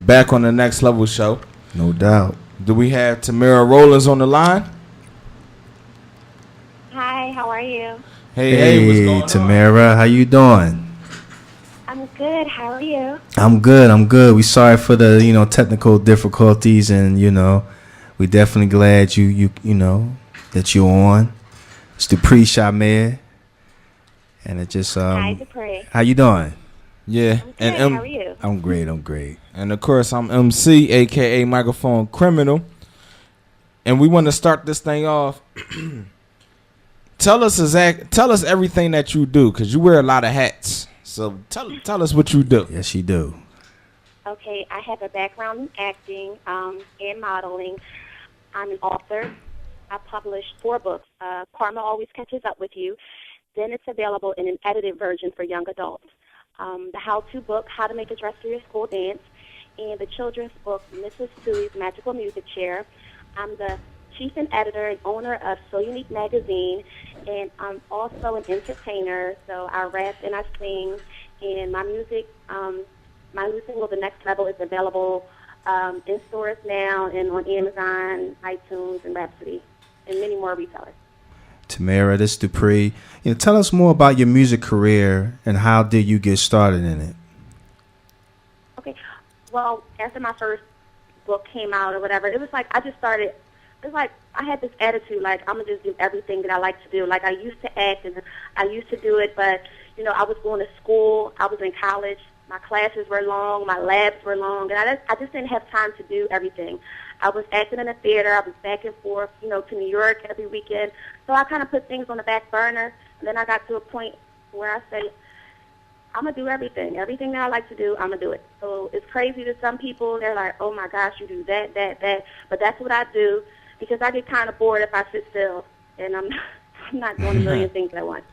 Back on the Next Level show. No doubt. Do we have Tamara Rollins on the line? Hi, how are you? Hey, what's going on? Tamara, how you doing? I'm good. How are you? I'm good. We sorry for the, technical difficulties, and, we definitely glad you that you're on. It's Dupree Shamir. And it just Hi, Dupree. How you doing? Yeah. I'm good. How are you? I'm great. And of course, I'm MC, aka Microphone Criminal. And we want to start this thing off. Tell us everything that you do, because you wear a lot of hats. So tell us what you do. Yes, you do. Okay, I have a background in acting and modeling. I'm an author. I published 4 books. Karma Always Catches Up With You. Then it's available in an edited version for young adults. The how-to book, How to Make a Dress for Your School Dance, and the children's book, Mrs. Suey's Magical Music Chair. I'm the chief and editor and owner of So Unique Magazine, and I'm also an entertainer, so I rap and I sing, and my music, my new single, The Next Level, is available in stores now and on Amazon, iTunes, and Rhapsody, and many more retailers. Tamara, this is Dupree. Tell us more about your music career and how did you get started in it? Okay, well, after my first book came out or whatever, it was like I just started. It's like I had this attitude, like I'm gonna just do everything that I like to do. Like I used to act and I used to do it, but I was going to school, I was in college, my classes were long, my labs were long, and I just didn't have time to do everything. I was acting in a theater, I was back and forth, to New York every weekend. So I kind of put things on the back burner, and then I got to a point where I said, I'm going to do everything. Everything that I like to do, I'm going to do it. So it's crazy to some people. They're like, oh, my gosh, you do that. But that's what I do because I get kind of bored if I sit still, and I'm not doing a million things at once.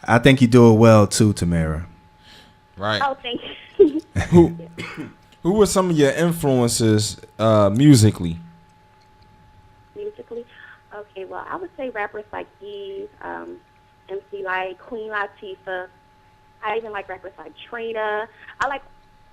I think you do it well, too, Tamara. Right. Oh, thank you. Who were some of your influences musically? Musically? Okay, well, I would say rappers like Eve, MC Light, Queen Latifah. I even like rappers like Trina. I like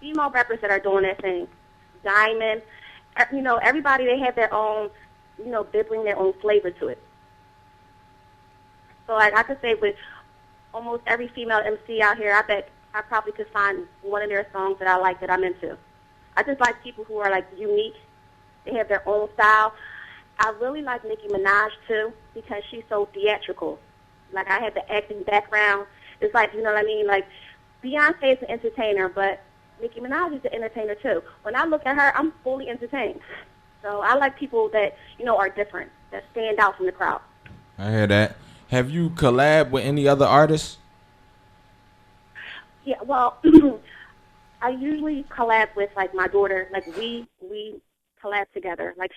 female rappers that are doing their thing. Diamond. Everybody, they have their own, they bring their own flavor to it. So I could say with almost every female MC out here, I bet I probably could find one of their songs that I like that I'm into. I just like people who are, like, unique. They have their own style. I really like Nicki Minaj, too, because she's so theatrical. Like, I have the acting background. It's like, you know what I mean? Like, Beyonce is an entertainer, but Nicki Minaj is an entertainer, too. When I look at her, I'm fully entertained. So I like people that, are different, that stand out from the crowd. I hear that. Have you collabed with any other artists? Yeah, well, I usually collab with, like, my daughter. Like, we collab together. Like,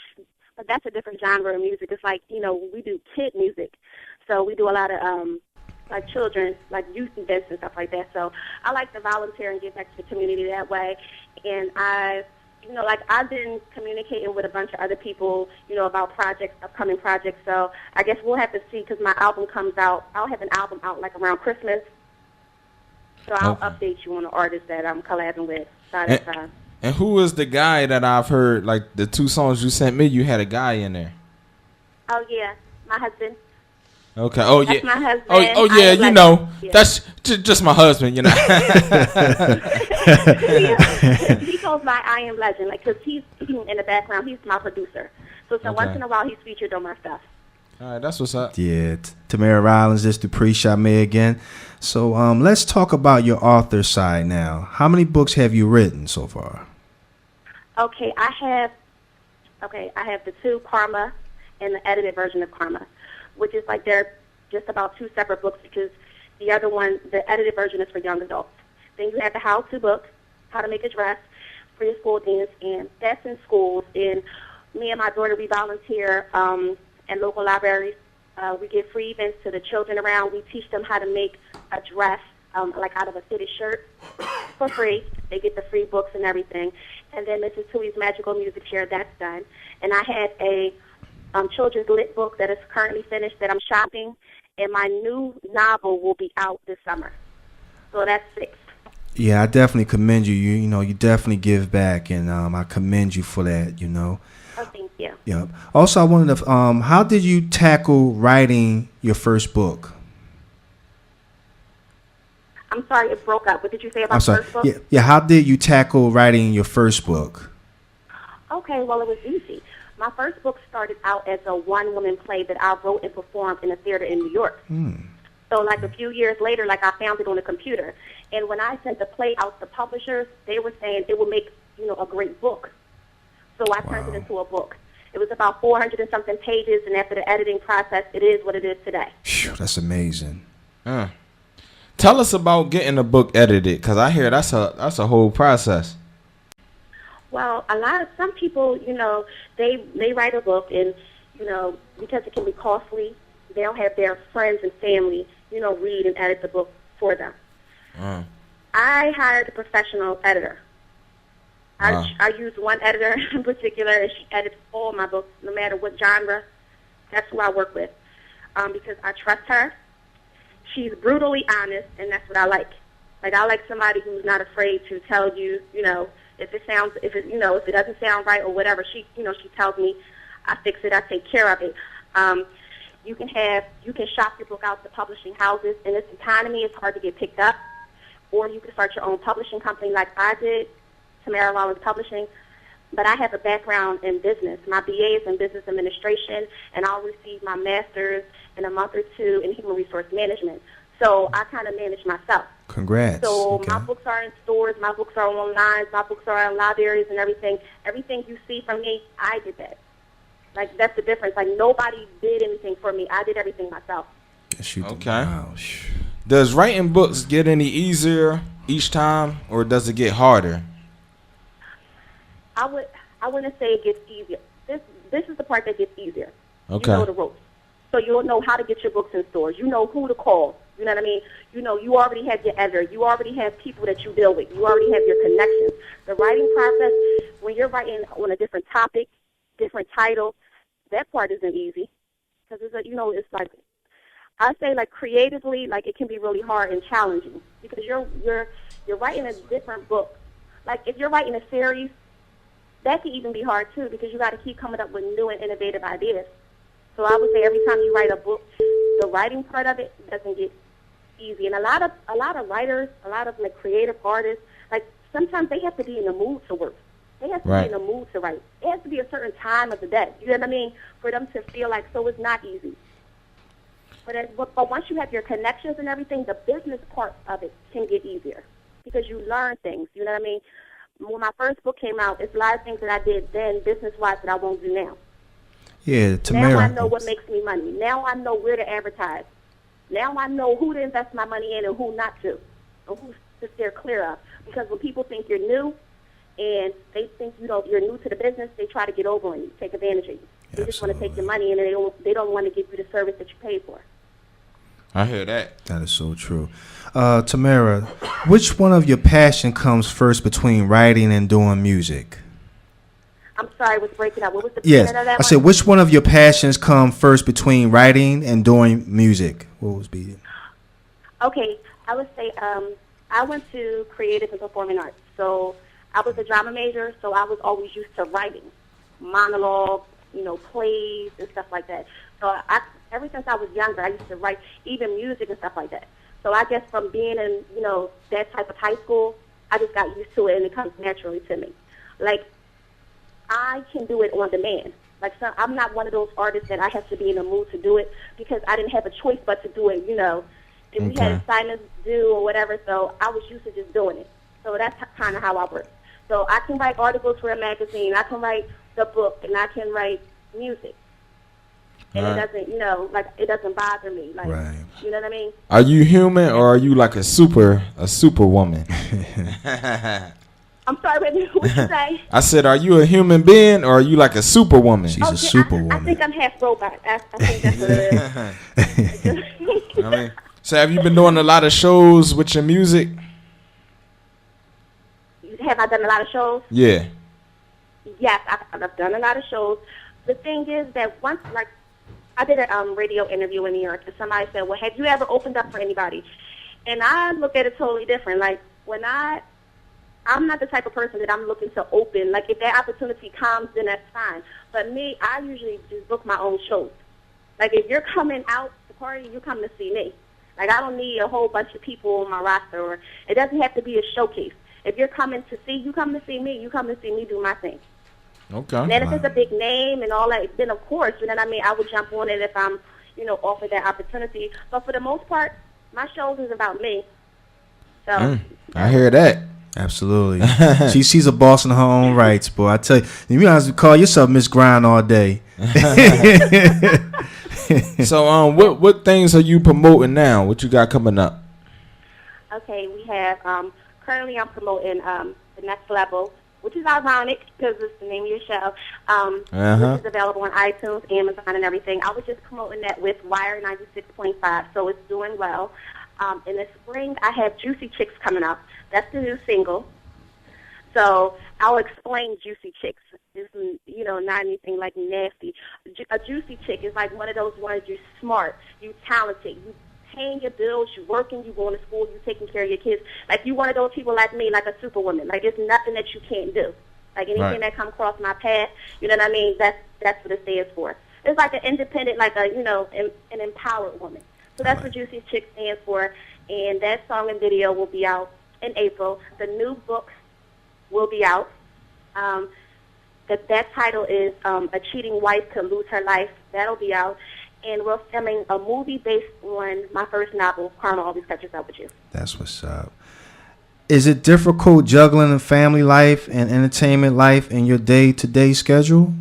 but that's a different genre of music. It's like, we do kid music. So we do a lot of, like, children, like, youth events and stuff like that. So I like to volunteer and give back to the community that way. And I've been communicating with a bunch of other people, about projects, upcoming projects. So I guess we'll have to see because my album comes out. I'll have an album out, like, around Christmas. So I'll update you on the artist that I'm collabing with side by side. And who is the guy that I've heard, like the 2 songs you sent me, you had a guy in there? Oh, yeah, my husband. Okay. Oh, that's yeah. my husband. Oh yeah, Yeah. That's just my husband, He goes by I Am Legend, like, because he's in the background. He's my producer. So once in a while, he's featured on my stuff. All right, that's what's up. Yeah, Tamara Rollins, this is Dupree Shamir again. So let's talk about your author side now. How many books have you written so far? Okay, I have the 2 Karma and the edited version of Karma, which is like they're just about 2 separate books because the other one, the edited version, is for young adults. Then you have the how-to book, How to Make a Dress for Your School Dance, and that's in schools. And me and my daughter, we volunteer at local libraries. We give free events to the children around. We teach them how to make a dress, like out of a fitted shirt, for free. They get the free books and everything. And then Mrs. Suey's Magical Music Chair, that's done. And I had a children's lit book that is currently finished that I'm shopping, and my new novel will be out this summer. So that's 6. Yeah, I definitely commend you. You definitely give back, and I commend you for that. Oh, thank you. Yeah. Also, I wanted to, how did you tackle writing your first book? I'm sorry, it broke up. What did you say about I'm the sorry. first book? Yeah. How did you tackle writing your first book? Okay, well, it was easy. My first book started out as a one-woman play that I wrote and performed in a theater in New York. So, like, a few years later, like, I found it on the computer. And when I sent the play out to publishers, they were saying it would make, a great book. So I turned it into a book. It was about 400 and something pages, and after the editing process, it is what it is today. Phew, that's amazing. Tell us about getting a book edited, because I hear that's a whole process. Well, some people, they write a book, and, because it can be costly, they'll have their friends and family, read and edit the book for them. I hired a professional editor. I use one editor in particular, and she edits all my books, no matter what genre. That's who I work with, because I trust her. She's brutally honest, and that's what I like. Like, I like somebody who's not afraid to tell you, if it doesn't sound right or whatever. She tells me, I fix it, I take care of it. You can shop your book out to publishing houses. In this economy, it's hard to get picked up. Or you can start your own publishing company like I did, Tamara Rollins Publishing. But I have a background in business. My BA is in business administration, and I'll receive my master's in a month or two in human resource management. So I kind of manage myself. Congrats. So Okay. my books are in stores, my books are online, my books are in libraries and everything. Everything you see from me, I did that. Like, that's the difference. Like, nobody did anything for me. I did everything myself. Yes, you did. Okay. Wow. Does writing books get any easier each time, or does it get harder? I wouldn't say it gets easier. This is the part that gets easier. Okay. You know the ropes. So you'll know how to get your books in stores. You know who to call. You know what I mean? You already have your editor. You already have people that you deal with. You already have your connections. The writing process, when you're writing on a different topic, different title, that part isn't easy. Because it's like, I say, like, creatively, like, it can be really hard and challenging because you're writing a different book. Like, if you're writing a series, that can even be hard too because you got to keep coming up with new and innovative ideas. So I would say every time you write a book, the writing part of it doesn't get easy. And a lot of writers, a lot of, like, creative artists, like, sometimes they have to be in the mood to work. They have to be in the mood to write. It has to be a certain time of the day. You know what I mean? For them to feel like, so it's not easy. But once you have your connections and everything, the business part of it can get easier because you learn things. You know what I mean? When my first book came out, it's a lot of things that I did then business-wise that I won't do now. Yeah, Tamara. Now I know what makes me money. Now I know where to advertise. Now I know who to invest my money in and who not to, or who to steer clear of. Because when people think you're new and they think you're new to the business, they try to get over on you, take advantage of you. They just want to take your money and they don't want to give you the service that you paid for. I hear that. That is so true. Tamara, which one of your passion comes first between writing and doing music? I'm sorry, I was breaking up. What was the beginning of that I said, which one of your passions come first between writing and doing music? What was beating? Okay, I would say I went to creative and performing arts. So I was a drama major, so I was always used to writing, monologue, plays and stuff like that. So ever since I was younger, I used to write even music and stuff like that. So I guess from being in, that type of high school, I just got used to it and it comes naturally to me. Like, I can do it on demand. Like, so I'm not one of those artists that I have to be in the mood to do it because I didn't have a choice but to do it, if we had assignments due or whatever, so I was used to just doing it. So that's kind of how I work. So I can write articles for a magazine, I can write the book, and I can write music. And it doesn't, it doesn't bother me. Like, you know what I mean? Are you human or are you like a super woman? I'm sorry, what did you say? I said, are you a human being or are you like a superwoman? She's a superwoman. I think I'm half robot. I think that's what it is. So have you been doing a lot of shows with your music? Have I done a lot of shows? Yeah. Yes, I've done a lot of shows. The thing is that once, like, I did a radio interview in New York, and somebody said, well, have you ever opened up for anybody? And I look at it totally different. Like, I'm not the type of person that I'm looking to open. Like, if that opportunity comes, then that's fine. But me, I usually just book my own shows. Like, if you're coming out to party, you come to see me. Like, I don't need a whole bunch of people on my roster, or it doesn't have to be a showcase. If you're coming to see, you come to see me. You come to see me do my thing. Okay. And then if it's a big name and all that, then of course, you know what I mean, I would jump on it if I'm, offered that opportunity. But for the most part, my shows is about me. So I hear that. Absolutely. She's a boss in her own rights, boy. I tell you, you guys call yourself Miss Grind all day. So, what things are you promoting now? What you got coming up? Okay, we have currently I'm promoting the Next Level, which is ironic because it's the name of your show. Which is available on iTunes, Amazon, and everything. I was just promoting that with Wire 96.5, so it's doing well. In the spring, I have Juicy Chicks coming up. That's the new single. So I'll explain Juicy Chicks. It's, not anything like nasty. A juicy chick is like one of those ones, you're smart, you talented, you paying your bills, you working, you going to school, you taking care of your kids. Like, you one of those people like me, like a superwoman. Like, it's nothing that you can't do. Like, anything that comes across my path, you know what I mean? That's what it stands for. It's like an independent, like an empowered woman. So that's what Juicy Chick stands for. And that song and video will be out in April. The new book will be out. That title is A Cheating Wife Could Lose Her Life. That'll be out. And we're filming a movie based on my first novel, Karma Always Catches Up With You. That's what's up. Is it difficult juggling a family life and entertainment life in your day-to-day schedule?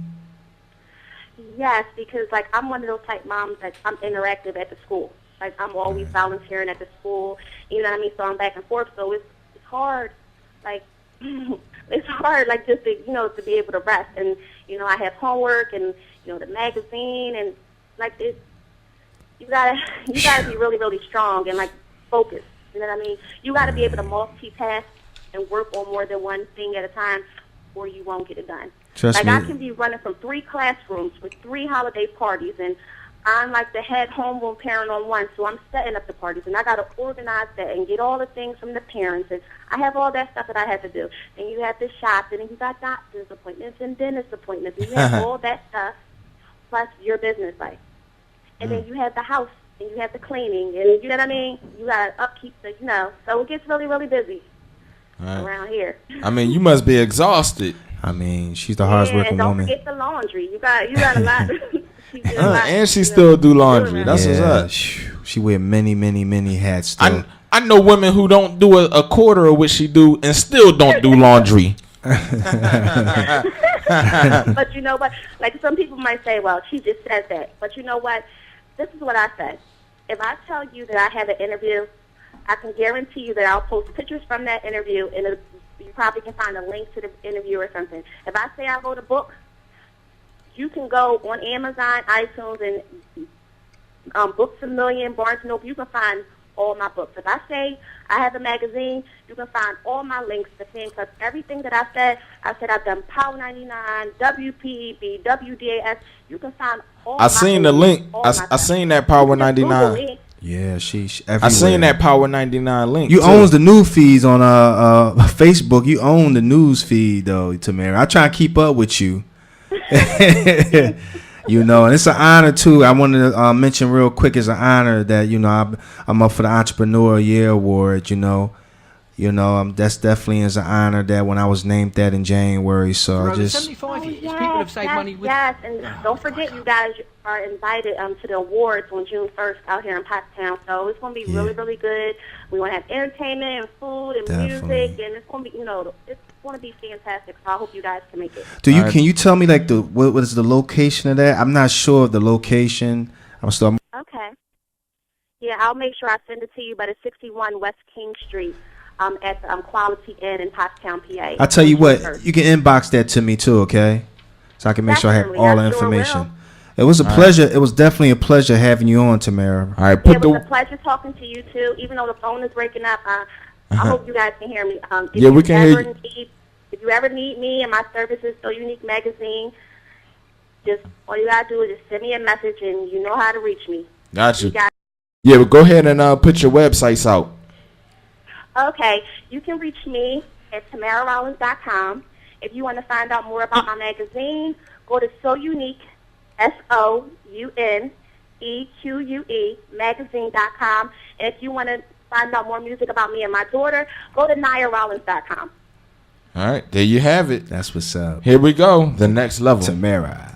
Yes, because, like, I'm one of those type moms that I'm interactive at the school. Like, I'm always volunteering at the school, you know what I mean? So I'm back and forth. So it's hard, like, it's hard, like, just to, to be able to rest. And, I have homework and, the magazine and, like, you gotta be really, really strong and, like, focused. You know what I mean? You gotta be able to multitask and work on more than one thing at a time, or you won't get it done. Trust me. I can be running from 3 classrooms with 3 holiday parties, and I'm like the head homeroom parent on one, so I'm setting up the parties, and I got to organize that and get all the things from the parents, and I have all that stuff that I have to do. And you have to shop, and then you got doctor's appointments and dentist appointments, and you have all that stuff, plus your business life. And then you have the house, and you have the cleaning, and you know what I mean? You got to upkeep the, so it gets really, really busy around here. I mean, you must be exhausted. I mean, she's the hardest working woman. And don't forget the laundry. You got a lot. And she still do laundry. That's what's up. She wear many, many, many hats still. I know women who don't do a quarter of what she do and still don't do laundry. But you know what? Like, some people might say, well, she just says that. But you know what? This is what I said. If I tell you that I have an interview, I can guarantee you that I'll post pictures from that interview, and you probably can find a link to the interview or something. If I say I wrote a book, you can go on Amazon, iTunes, and Books A Million, Barnes & Noble. You can find all my books. If I say I have a magazine, you can find all my links to Fan Club. Everything that I said I've done Power 99, WPEB, WDAS. You can find all I seen the link. I seen that Power 99. Yeah, she's everywhere. I seen that Power 99 link. You owns the news feeds on Facebook. You own the news feed, though, Tamara. I try to keep up with you. And it's an honor too. I wanted to mention real quick, it's an honor that I'm up for the Entrepreneur Year Award. That's definitely is an honor that when I was named that in January. So just 75 years, people have saved money with. Yes, and don't forget, you guys are invited to the awards on June 1st out here in Pottstown. So it's going to be really, really good. We want to have entertainment and food and music, and it's going to be, it's going to be fantastic. So I hope you guys can make it. Can you tell me like what is the location of that? I'm not sure of the location. Okay. Yeah, I'll make sure I send it to you. But it's 61 West King Street. At the Quality Inn in Pottstown, PA. I'll tell you what, you can inbox that to me too, okay? So I can make sure I have all the information. It was a pleasure. It was definitely a pleasure having you on, Tamara. All right, it was a pleasure talking to you too. Even though the phone is breaking up, I hope you guys can hear me. We can hear you. If you ever need me and my services, So Unique Magazine, just all you gotta do is just send me a message, and you know how to reach me. Got you. Yeah, but go ahead and put your websites out. Okay, you can reach me at TamaraRollins.com. If you want to find out more about my magazine, go to So Unique, SOUNEQUE, magazine.com. And if you want to find out more music about me and my daughter, go to NayaRollins.com. All right, there you have it. That's what's up. Here we go. The next level. Tamara.